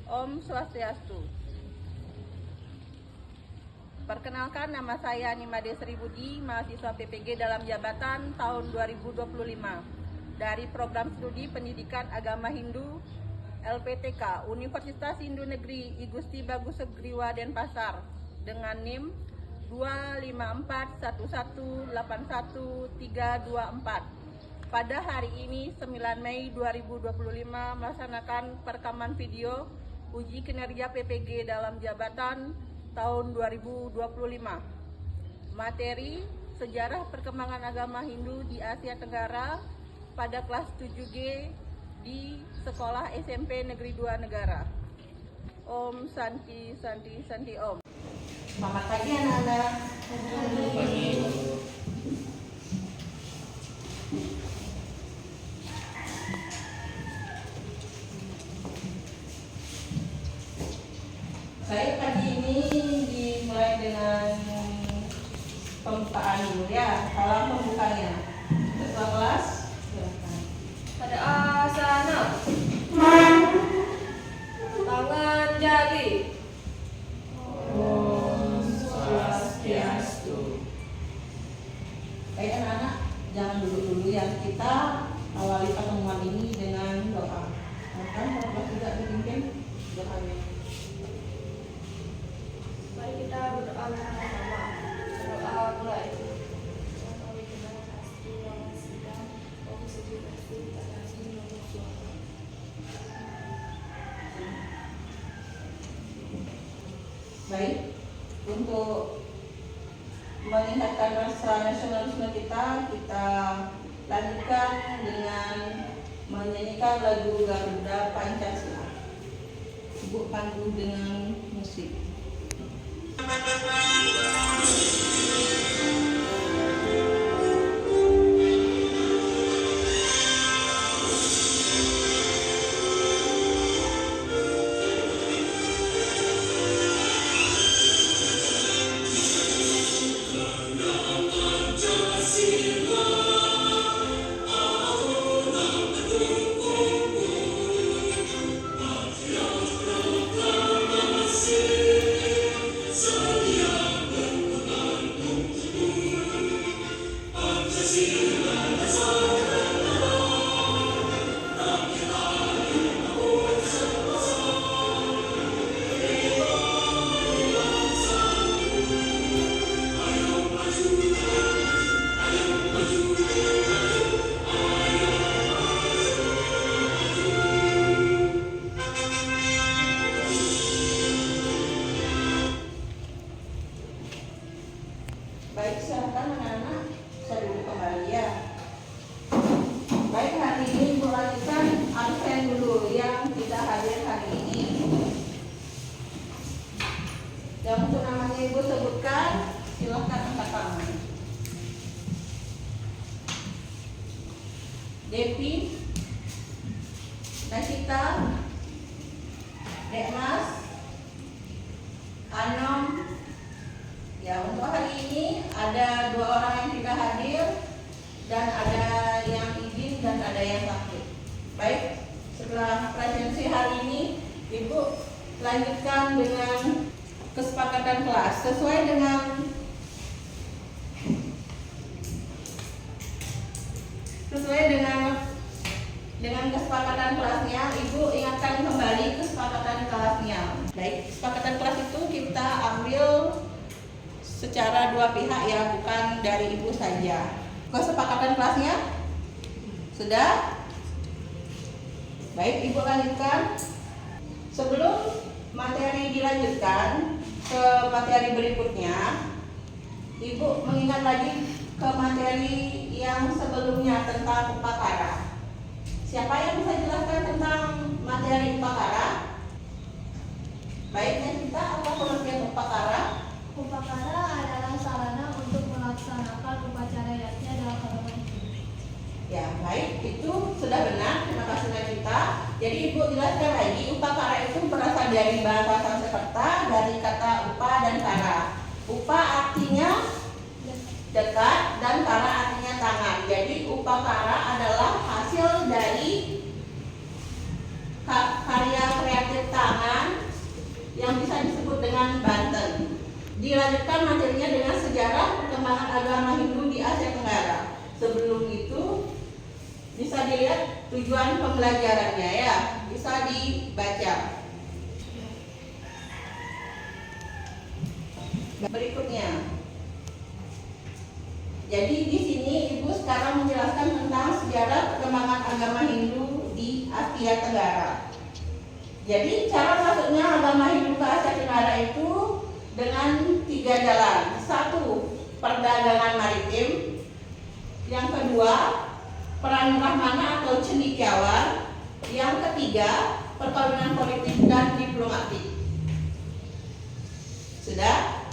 Om Swastiastu. Perkenalkan, nama saya Nimade Sri Budi, mahasiswa PPG dalam jabatan tahun 2025 dari Program Studi Pendidikan Agama Hindu LPTK Universitas Hindu Negeri I Gusti Bagus Segriwa Denpasar dengan NIM 25411813224. Pada hari ini 9 Mei 2025 melaksanakan perekaman video uji kinerja PPG dalam jabatan tahun 2025. Materi Sejarah Perkembangan Agama Hindu di Asia Tenggara pada kelas 7G di Sekolah SMP Negeri 2 Negara. Om Santi Santi Santi Om. Selamat pagi anak-anak. Selamat pagi. Saya pagi ini dimulai dengan pembukaan dulu ya, salam pembukanya. Ketua kelas, silakan. Pada asana, tangan jari. Om Swastiastu. Baik anak-anak, jangan duduk dulu ya. Kita awali pertemuan ini dengan doa. Akan kalau tidak dipimpin doanya. Mari kita berdoa bersama-sama. Berdoa mulai. Baik, untuk meningkatkan rasa nasionalisme kita lanjutkan dengan menyanyikan lagu Garuda Pancasila. Ibu pandu dengan musik. Baik, silakan anak-anak, saya duduk kembali ya. Baik, hari ini Ibu lanjutkan absen dulu yang tidak hadir hari ini. Yang untuk namanya Ibu sebutkan, silakan angkat tangan. Devi, Nasita, Dekmas, Anom. Ya, untuk hari ini ada 2 orang yang tidak hadir dan ada yang izin dan ada yang sakit. Baik, setelah presensi hari ini, Ibu lanjutkan dengan kesepakatan kelas sesuai dengan kesepakatan kelasnya. Ibu ingatkan kembali kesepakatan kelasnya. Baik, kesepakatan kelas itu kita ambil secara 2 pihak ya, bukan dari Ibu saja. Kesepakatan kelasnya sudah? Baik, Ibu lanjutkan. Sebelum materi dilanjutkan ke materi berikutnya, Ibu mengingat lagi ke materi yang sebelumnya tentang upakara. Siapa yang bisa jelaskan tentang materi upakara? Baiknya kita apa pengertian upakara? Upakara adalah sarana untuk melaksanakan upacara yatnya dalam agama Hindu. Ya, baik, itu sudah benar. Terima kasih Najita. Jadi Ibu jelaskan lagi, upakara itu berasal dari bahasa Sanskerta dari kata upa dan kara. Upa artinya dekat dan kara artinya tangan. Jadi upakara adalah hasil dari karya kreatif tangan lanjutkan materinya dengan sejarah perkembangan agama Hindu di Asia Tenggara. Sebelum itu bisa dilihat tujuan pembelajarannya ya, bisa dibaca. Berikutnya. Jadi di sini Ibu sekarang menjelaskan tentang sejarah perkembangan agama Hindu di Asia Tenggara. Jadi cara masuknya agama Hindu ke Asia Tenggara itu dengan 3 jalan. 1, perdagangan maritim. Yang kedua, peran brahmana atau cendekiawan. Yang ketiga, perkawinan politik dan diplomatik. Sudah?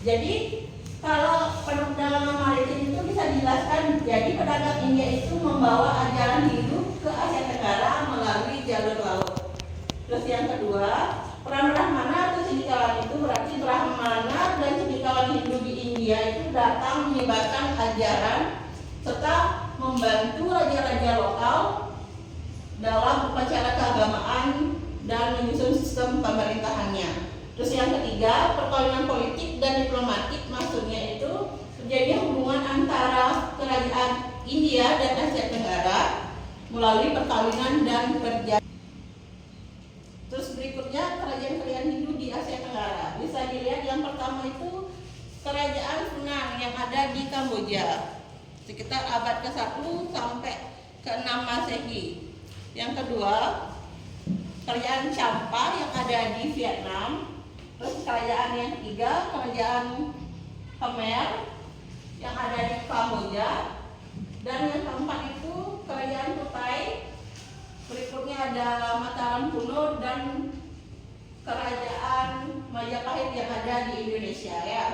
Jadi kalau perdagangan maritim itu bisa dijelaskan, jadi pedagang India itu membawa ajaran Hindu ke Asia Tenggara melalui jalur laut. Terus yang kedua, peran brahmana atau cendekiawan itu berarti brahmana dan cendekiawan Hindu di India itu datang menyebarkan ajaran serta membantu raja-raja lokal dalam upacara keagamaan dan menyusun sistem pemerintahannya. Terus yang ketiga, perkawinan politik dan diplomatik, maksudnya itu terjadi hubungan antara kerajaan India dan Asia Tenggara melalui perkawinan dan perjanjian. Terus berikutnya kerajaan-kerajaan Hindu di Asia Tenggara. Bisa dilihat yang pertama itu kerajaan Funan yang ada di Kamboja sekitar abad ke-1 sampai ke-6 Masehi. Yang kedua, kerajaan Champa yang ada di Vietnam. Terus kerajaan yang ketiga, kerajaan Khmer yang ada di Kamboja. Dan yang keempat itu kerajaan Kutai. Berikutnya ada Mataram kuno dan kerajaan Majapahit yang ada di Indonesia ya.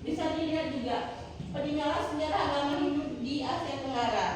Bisa dilihat juga peninggalan sejarah agama Hindu di Asia Tenggara.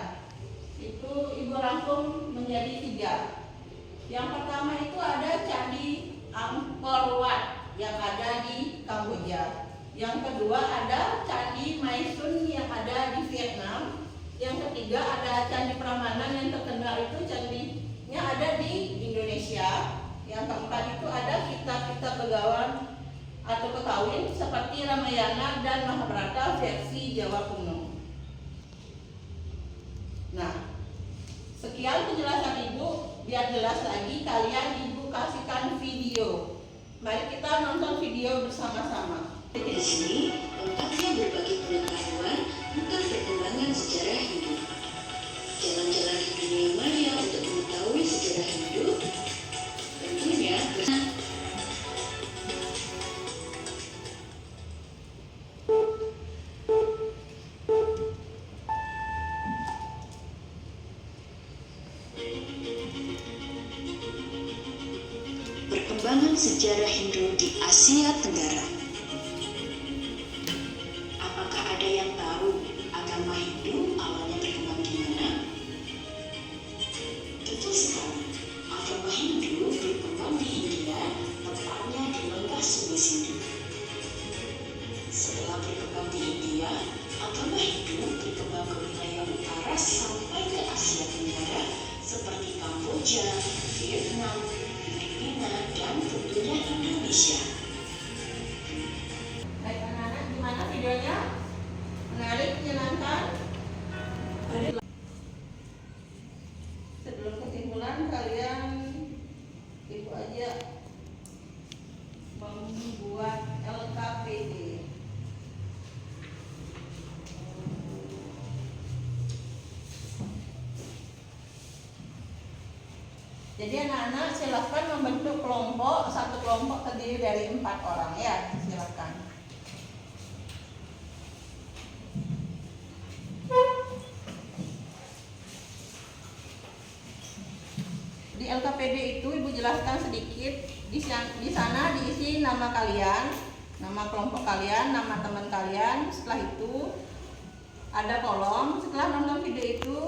Itu Ibu rangkum menjadi 3. Yang pertama itu ada Candi Angkor Wat yang ada di Kamboja. Yang kedua ada Candi Maisun yang ada di Vietnam. Yang ketiga ada Candi Prambanan yang terkenal itu candinya ada di Indonesia. Yang keempat itu ada kitab-kitab begawan atau kekawin seperti Ramayana dan Mahabharata versi Jawa kuno. Nah, sekian penjelasan Ibu. Biar jelas lagi kalian Ibu kasihkan video. Mari kita nonton video bersama-sama. Di sini tempatnya berbagi pengetahuan tentang perkembangan sejarah Hindu. Jalan-jalan di dunia maya untuk mengetahui sejarah Hindu tentunya perkembangan sejarah Hindu di Asia Tenggara. Apakah ada yang tahu agama Hindu awalnya berkembang di mana? Betul sekali, agama Hindu berkembang di India, tepatnya di Lembah Sungai Sindu. Setelah berkembang di India, agama Hindu berkembang ke wilayah utara sampai ke Asia Tenggara seperti Kamboja, Vietnam, Filipina, dan tentunya Indonesia. Baik anak-anak, gimana videonya? Menarik, menyenangkan? Sebelum kesimpulan, kalian Ibu aja membuat LKPD. Jadi anak-anak silakan membentuk kelompok, satu kelompok terdiri dari 4 orang ya, silakan. Di LKPD itu Ibu jelaskan sedikit. Di sana diisi nama kalian, nama kelompok kalian, nama teman kalian. Setelah itu ada kolom. Setelah nonton video itu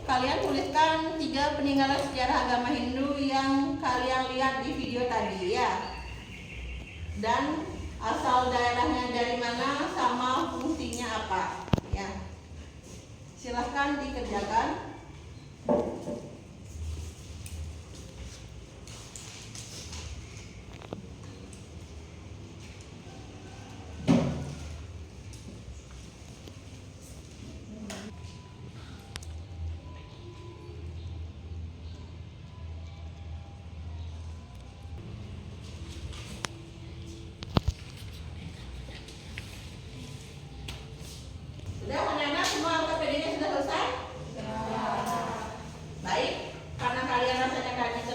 kalian tuliskan 3 peninggalan sejarah agama Hindu yang kalian lihat di video tadi ya. Dan asal daerahnya dari mana sama fungsinya apa ya. Silahkan dikerjakan.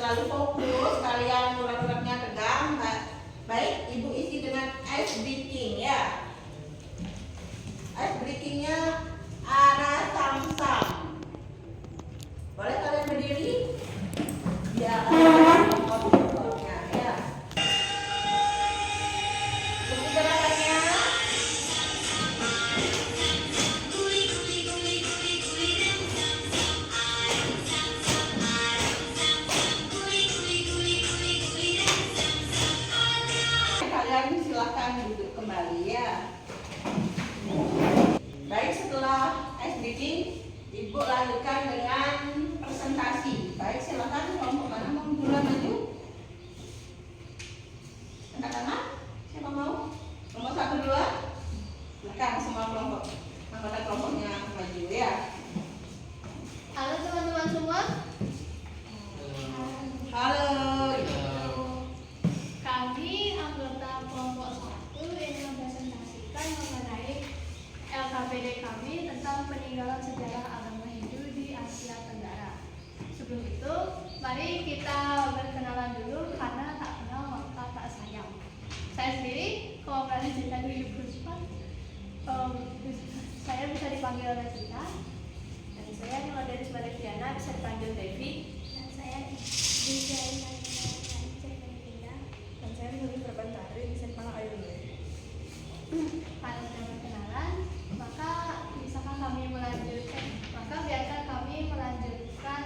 selalu fokus, kalian urat-uratnya tegang. Baik, Ibu isi dengan ice breaking ya. Ice breakingnya arah sam-sam. Boleh kalian berdiri? Biar fokusnya ya. Bukti gerakannya. Kalian silakan duduk kembali ya. Baik, setelah ice breaking, Ibu lanjutkan dengan presentasi. Baik, silakan kelompok mana mau duluan maju? Angkat tangan. Siapa mau? Nomor 1 duluan. Silakan semua kelompok. Anggota kelompoknya maju ya. Halo teman-teman semua. Halo. Kami anggota kelompok 1 ingin mempresentasikan mengenai LKPD kami tentang peninggalan sejarah agama Hindu di Asia Tenggara. Sebelum itu, mari kita berkenalan dulu karena tak kenal maka tak sayang. Saya sendiri, Komandan Cinta Dwi Puspa. Saya bisa dipanggil Rajita. Dan saya Niloderis Balekiana, bisa dipanggil Devi. Dan saya bisa dan saya Nuri Perbantari, bisa dipanggil Ayu. Karena sudah berkenalan, maka biarkan kami melanjutkan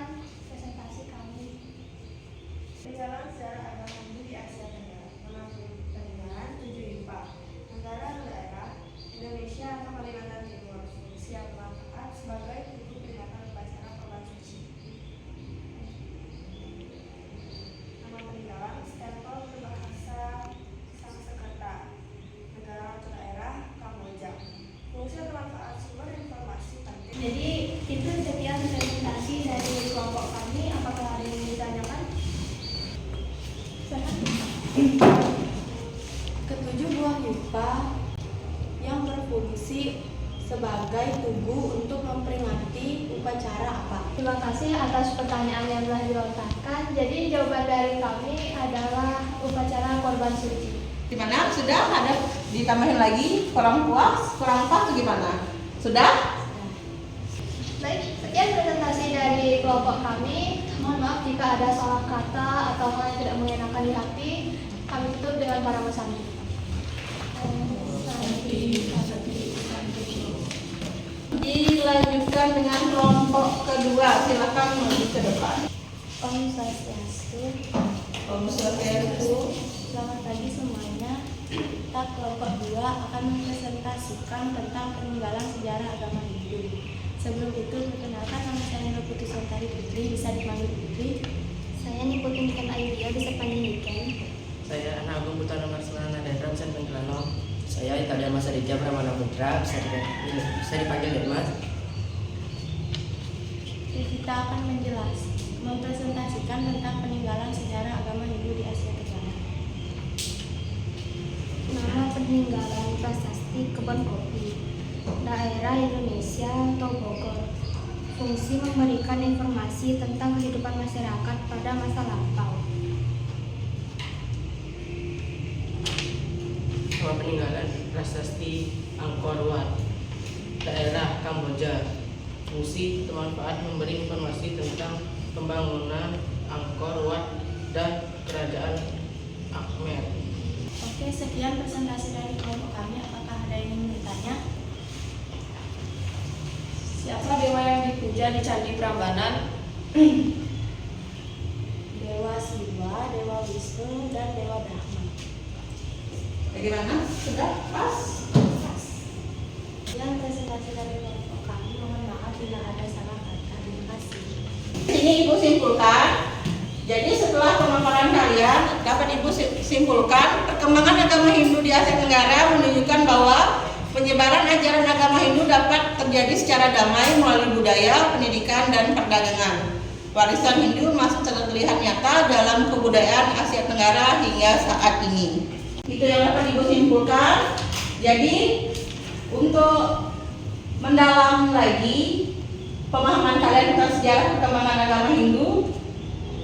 presentasi kami. Peninggalan sejarah agama Hindu di Asia Tenggara mengatur peninggalan 7 IPA negara daerah Indonesia atau Kalimantan Timur, siap manfaat sebagai buku peringatan upacara korban suci. Nama peninggalan stempel berbahasa Sanskerta, negara atau daerah Kamboja. Fungsi atau manfaat sumber informasi penting. Jadi itu sekian presentasi dari kelompok kami. Apakah ada yang ditanyakan? Ketujuh buah yupa yang berfungsi sebagai tugu untuk memperingati upacara apa? Terima kasih atas pertanyaan yang telah dilontarkan. Jadi jawaban dari kami adalah upacara korban suci. Gimana? Sudah? Ada ditambahin lagi? Kurang puas? Kurang pas? Gimana? Sudah? Baik, sekian presentasi dari kelompok kami. Mohon maaf jika ada salah kata atau hal yang tidak mengenakan di hati. Kami tutup dengan para pesanti. Dilanjutkan dengan kelompok kedua. Silakan maju ke depan. Om Swastiastu. Om Swastiastu. Selamat pagi semuanya. Kita kelompok 2 akan mempresentasikan tentang peninggalan sejarah agama Hindu. Sebelum itu, perkenalkan nama saya Nilo Putusantari Putri, bisa dipanggil Putri. Saya Niputu Niken Ayudya, bisa dipanggil Niken. Saya Anak Agung Putra Nomor 9 Nadendra, bisa dipanggil Ano. Saya Italia Mas Aditya Pramana Putra, bisa dipanggil Dermas. Kita akan mempresentasikan tentang peninggalan sejarah agama Hindu di Asia Tenggara. Nama peninggalan prasasti Kebon Kopi, daerah Indonesia atau Bogor. Fungsi memberikan informasi tentang kehidupan masyarakat pada masa lampau. Nama peninggalan prasasti Angkor Wat, daerah Kamboja. Fungsi atau manfaat memberi informasi tentang pembangunan Angkor Wat dan kerajaan Khmer. Oke, sekian presentasi dari kelompok kami. Apakah ada yang ingin bertanya? Siapa dewa yang dipuja di Candi Prambanan? Dewa Siwa, Dewa Wisnu, dan Dewa Brahma. Bagaimana? Sudah? Pas? Sekian presentasi dari kelompok kami. Mohon maaf bila ada salah kata. Terima kasih. Ini Ibu simpulkan. Jadi setelah pemaparan kalian dapat Ibu simpulkan perkembangan agama Hindu di Asia Tenggara menunjukkan bahwa penyebaran ajaran agama Hindu dapat terjadi secara damai melalui budaya, pendidikan, dan perdagangan. Warisan Hindu masih terlihat nyata dalam kebudayaan Asia Tenggara hingga saat ini. Itu yang dapat Ibu simpulkan. Jadi untuk mendalam lagi pemahaman kalian tentang sejarah perkembangan agama Hindu,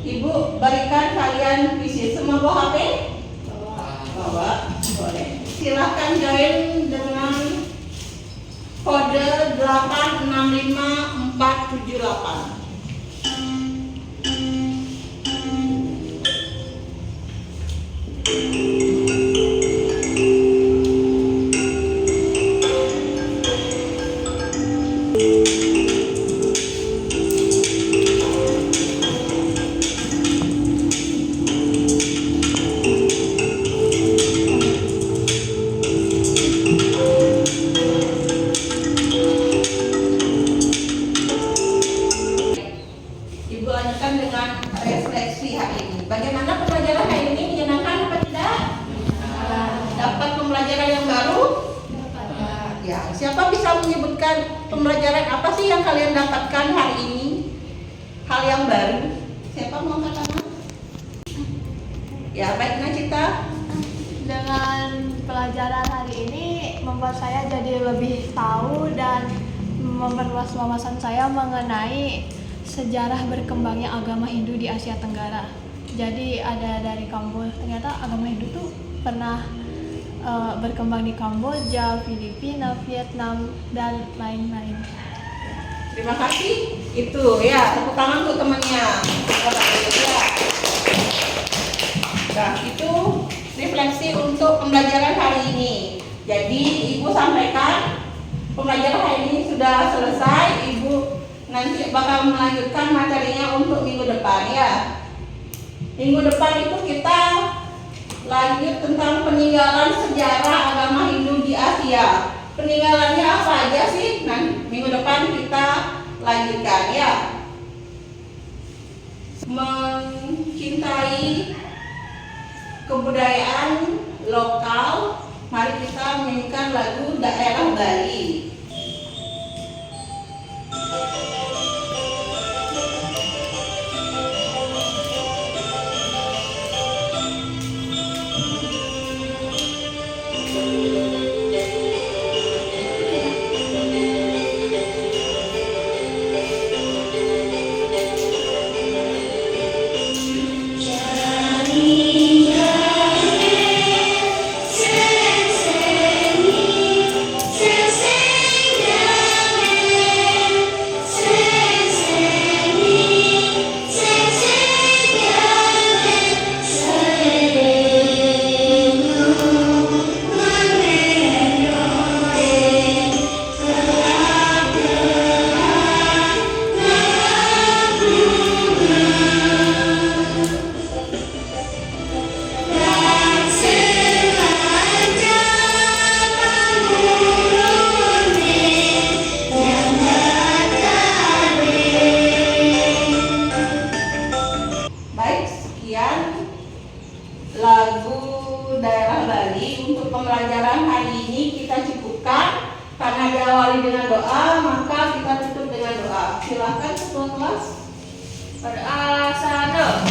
Ibu berikan kalian visi. Semua bawa HP? Bawa, boleh. Silahkan join dengan kode 865478. Ibu lanjutkan dengan refleksi hari ini. Bagaimana pembelajaran hari ini, menyenangkan apa tidak? Dapat pembelajaran yang baru? Ya, siapa bisa menyebutkan pembelajaran apa sih yang kalian dapatkan hari ini? Hal yang baru? Siapa mau angkat tangan? Ya, baik Najita. Dengan pelajaran hari ini membuat saya jadi lebih tahu dan memperluas wawasan saya mengenai sejarah berkembangnya agama Hindu di Asia Tenggara. Jadi ada dari Kamboja, ternyata agama Hindu tuh pernah berkembang di Kamboja, Filipina, Vietnam, dan lain-lain. Terima kasih. Itu ya, tepuk tangan untuk temannya. Nah, itu refleksi untuk pembelajaran hari ini. Jadi Ibu sampaikan pembelajaran hari ini sudah selesai. Ibu nanti bakal melanjutkan materinya untuk minggu depan ya. Minggu depan itu kita lanjut tentang peninggalan sejarah agama Hindu di Asia. Peninggalannya apa aja sih? Nah, minggu depan kita lanjutkan ya. Mencintai kebudayaan lokal. Mari kita menyanyikan lagu Daerah Bali. Lagu Daerah Bali untuk pembelajaran hari ini kita cukupkan. Karena diawali dengan doa, maka kita tutup dengan doa. Silakan ketua kelas berasana.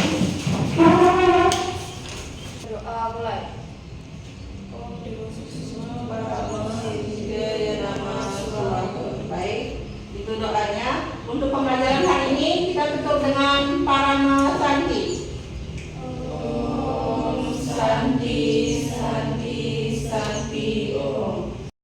Doa mulai. Baik, itu doanya untuk pembelajaran hari ini.